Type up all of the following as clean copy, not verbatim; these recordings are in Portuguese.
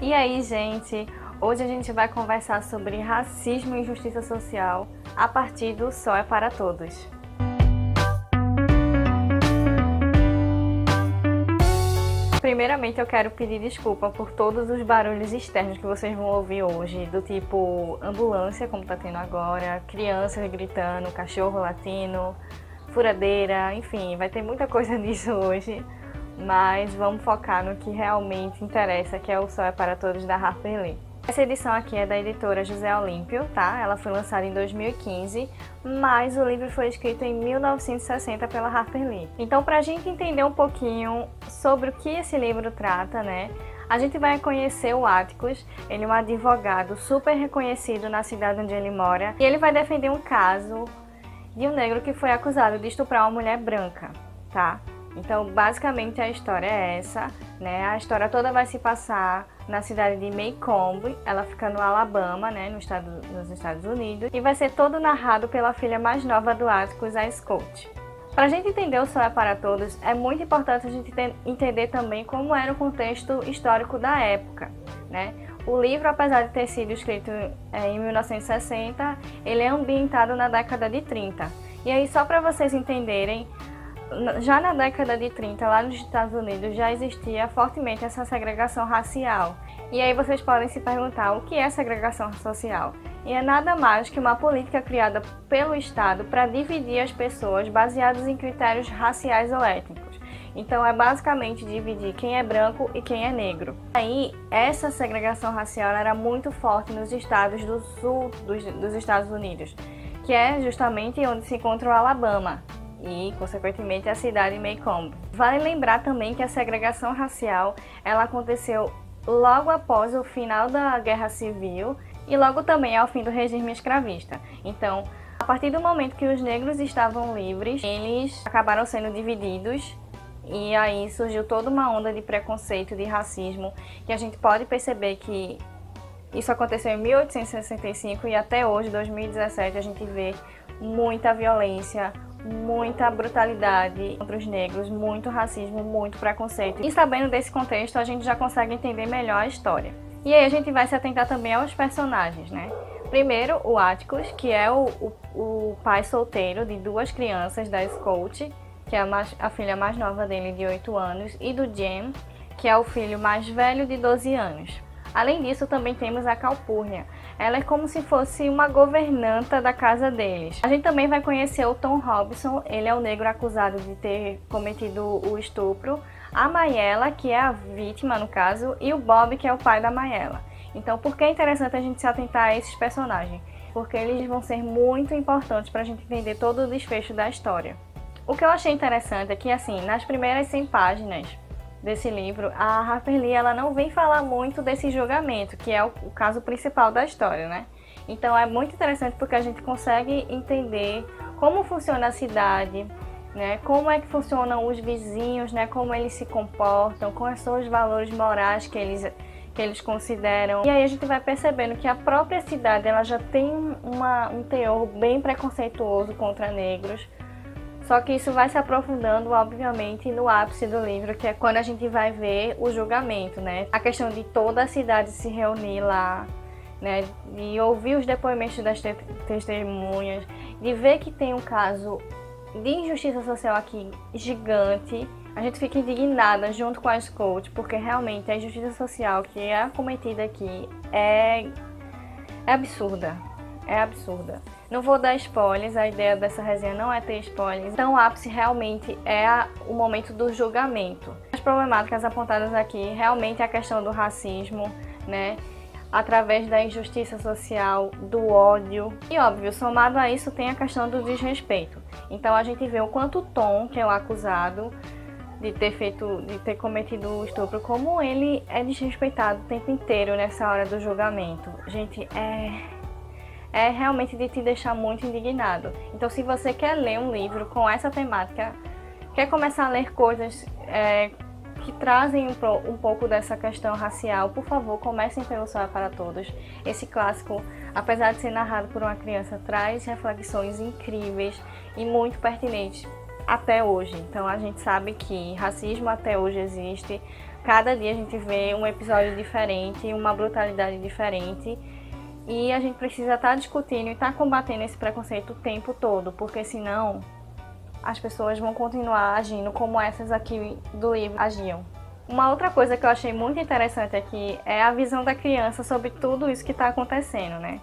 E aí, gente, hoje a gente vai conversar sobre racismo e injustiça social a partir do Sol é para Todos. Primeiramente, eu quero pedir desculpa por todos os barulhos externos que vocês vão ouvir hoje, do tipo ambulância, como tá tendo agora, crianças gritando, cachorro latindo, furadeira, enfim, vai ter muita coisa nisso hoje. Mas vamos focar no que realmente interessa, que é o Sol é para Todos, da Harper Lee. Essa edição aqui é da editora José Olímpio, tá? Ela foi lançada em 2015, mas o livro foi escrito em 1960 pela Harper Lee. Então, para a gente entender um pouquinho sobre o que esse livro trata, né? A gente vai conhecer o Atticus. Ele é um advogado super reconhecido na cidade onde ele mora, e ele vai defender um caso de um negro que foi acusado de estuprar uma mulher branca, tá? Então, basicamente, a história é essa, né? A história toda vai se passar na cidade de Maycomb, ela fica no Alabama, né? Nos Estados Unidos, e vai ser todo narrado pela filha mais nova do Atticus, a Scott. Para a gente entender o Sol é para Todos, é muito importante a gente entender também como era o contexto histórico da época, né? O livro, apesar de ter sido escrito em 1960, ele é ambientado na década de 30. E aí, só para vocês entenderem, já na década de 30, lá nos Estados Unidos, já existia fortemente essa segregação racial. E aí vocês podem se perguntar, o que é segregação social? E é nada mais que uma política criada pelo Estado para dividir as pessoas baseados em critérios raciais ou étnicos. Então é basicamente dividir quem é branco e quem é negro. Aí essa segregação racial era muito forte nos estados do sul dos Estados Unidos, que é justamente onde se encontra o Alabama e, consequentemente, a cidade de Maycomb. Vale lembrar também que a segregação racial ela aconteceu logo após o final da Guerra Civil e logo também ao fim do regime escravista. Então, a partir do momento que os negros estavam livres, eles acabaram sendo divididos e aí surgiu toda uma onda de preconceito, de racismo, que a gente pode perceber que isso aconteceu em 1865 e até hoje, 2017, a gente vê muita violência, muita brutalidade contra os negros, muito racismo, muito preconceito. E sabendo desse contexto, a gente já consegue entender melhor a história. E aí a gente vai se atentar também aos personagens, né? Primeiro, o Atticus, que é o pai solteiro de duas crianças da Scott, que é a filha mais nova dele, de 8 anos, e do Jem, que é o filho mais velho, de 12 anos. Além disso, também temos a Calpurnia. Ela é como se fosse uma governanta da casa deles. A gente também vai conhecer o Tom Robinson, ele é o negro acusado de ter cometido o estupro, a Mayela, que é a vítima no caso, e o Bob, que é o pai da Mayela. Então, por que é interessante a gente se atentar a esses personagens? Porque eles vão ser muito importantes para a gente entender todo o desfecho da história. O que eu achei interessante é que, assim, nas primeiras 100 páginas desse livro, a Harper Lee ela não vem falar muito desse julgamento, que é o caso principal da história, né? Então é muito interessante porque a gente consegue entender como funciona a cidade, né? Como é que funcionam os vizinhos, né? Como eles se comportam, quais são os valores morais que eles consideram. E aí a gente vai percebendo que a própria cidade ela já tem um teor bem preconceituoso contra negros. Só que isso vai se aprofundando, obviamente, no ápice do livro, que é quando a gente vai ver o julgamento, né? A questão de toda a cidade se reunir lá, né? De ouvir os depoimentos das testemunhas, de ver que tem um caso de injustiça social aqui gigante. A gente fica indignada junto com a Scott, porque realmente a injustiça social que é cometida aqui é absurda. É absurda. Não vou dar spoilers, a ideia dessa resenha não é ter spoilers. Então o ápice realmente é o momento do julgamento. As problemáticas apontadas aqui realmente é a questão do racismo, né? Através da injustiça social, do ódio. E óbvio, somado a isso tem a questão do desrespeito. Então a gente vê o quanto o Tom, que é o acusado de ter cometido o estupro, como ele é desrespeitado o tempo inteiro nessa hora do julgamento. Gente, é realmente de te deixar muito indignado. Então, se você quer ler um livro com essa temática, quer começar a ler coisas que trazem um pouco dessa questão racial, por favor, comecem pelo Sol é para Todos. Esse clássico, apesar de ser narrado por uma criança, traz reflexões incríveis e muito pertinentes até hoje. Então, a gente sabe que racismo até hoje existe, cada dia a gente vê um episódio diferente, uma brutalidade diferente. E a gente precisa estar discutindo e estar combatendo esse preconceito o tempo todo, porque senão as pessoas vão continuar agindo como essas aqui do livro agiam. Uma outra coisa que eu achei muito interessante aqui é a visão da criança sobre tudo isso que está acontecendo, né?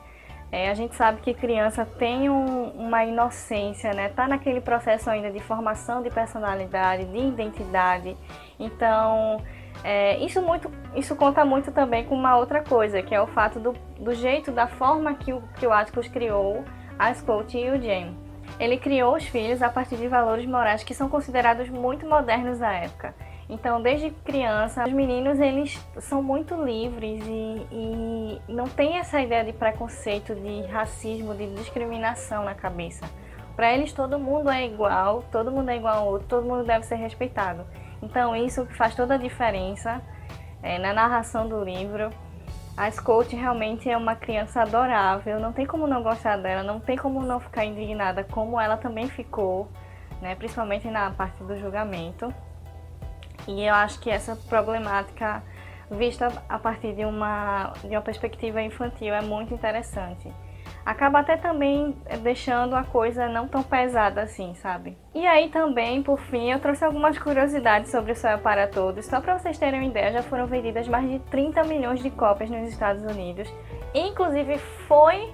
A gente sabe que criança tem uma inocência, né? Tá naquele processo ainda de formação de personalidade, de identidade. Então, isso conta muito também com uma outra coisa, que é o fato do jeito, da forma que o Atticus criou a Scout e o Jem. Ele criou os filhos a partir de valores morais que são considerados muito modernos à época. Então, desde criança, os meninos eles são muito livres e não tem essa ideia de preconceito, de racismo, de discriminação na cabeça. Para eles, todo mundo é igual ao outro, todo mundo deve ser respeitado. Então, isso que faz toda a diferença na narração do livro. A Scout realmente é uma criança adorável, não tem como não gostar dela, não tem como não ficar indignada, como ela também ficou, né? Principalmente na parte do julgamento. E eu acho que essa problemática, vista a partir de uma perspectiva infantil, é muito interessante. Acaba até também deixando a coisa não tão pesada assim, sabe? E aí também, por fim, eu trouxe algumas curiosidades sobre O Céu é para Todos. Só para vocês terem uma ideia, já foram vendidas mais de 30 milhões de cópias nos Estados Unidos. Inclusive foi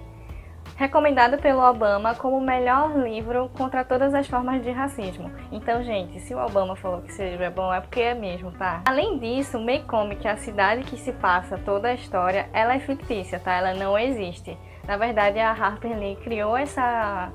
recomendado pelo Obama como o melhor livro contra todas as formas de racismo. Então, gente, se o Obama falou que esse livro é bom, é porque é mesmo, tá? Além disso, Maycomb, que é a cidade que se passa toda a história, ela é fictícia, tá? Ela não existe. Na verdade, a Harper Lee criou essa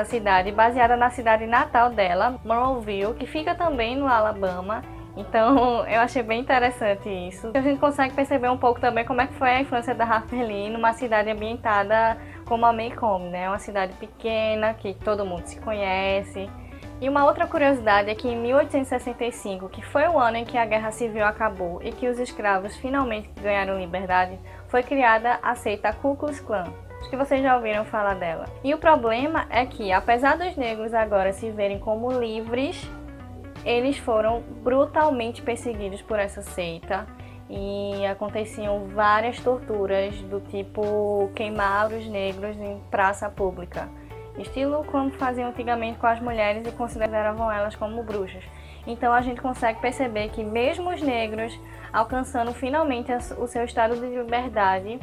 cidade baseada na cidade natal dela, Monroeville, que fica também no Alabama. Então, eu achei bem interessante isso. A gente consegue perceber um pouco também como é que foi a infância da Harper Lee numa cidade ambientada como a Maycomb, né? Uma cidade pequena, que todo mundo se conhece. E uma outra curiosidade é que em 1865, que foi o ano em que a Guerra Civil acabou e que os escravos finalmente ganharam liberdade, foi criada a seita Ku Klux Klan. Acho que vocês já ouviram falar dela. E o problema é que, apesar dos negros agora se verem como livres, eles foram brutalmente perseguidos por essa seita e aconteciam várias torturas do tipo queimar os negros em praça pública, estilo como faziam antigamente com as mulheres e consideravam elas como bruxas. Então a gente consegue perceber que mesmo os negros alcançando finalmente o seu estado de liberdade,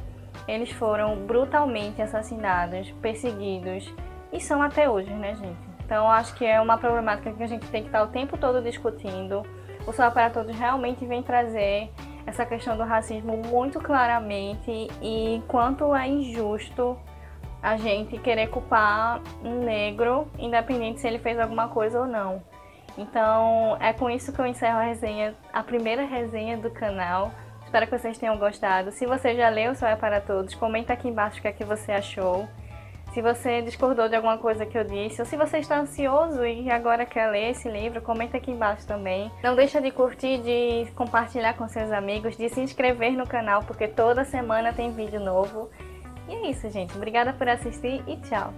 eles foram brutalmente assassinados, perseguidos e são até hoje, né, gente? Então, acho que é uma problemática que a gente tem que estar o tempo todo discutindo. O Céu é para Todos realmente vem trazer essa questão do racismo muito claramente e quanto é injusto a gente querer culpar um negro, independente se ele fez alguma coisa ou não. Então, é com isso que eu encerro a primeira resenha do canal. Espero que vocês tenham gostado. Se você já leu O Céu é para Todos, comenta aqui embaixo o que é que você achou. Se você discordou de alguma coisa que eu disse, ou se você está ansioso e agora quer ler esse livro, comenta aqui embaixo também. Não deixa de curtir, de compartilhar com seus amigos, de se inscrever no canal, porque toda semana tem vídeo novo. E é isso, gente. Obrigada por assistir e tchau!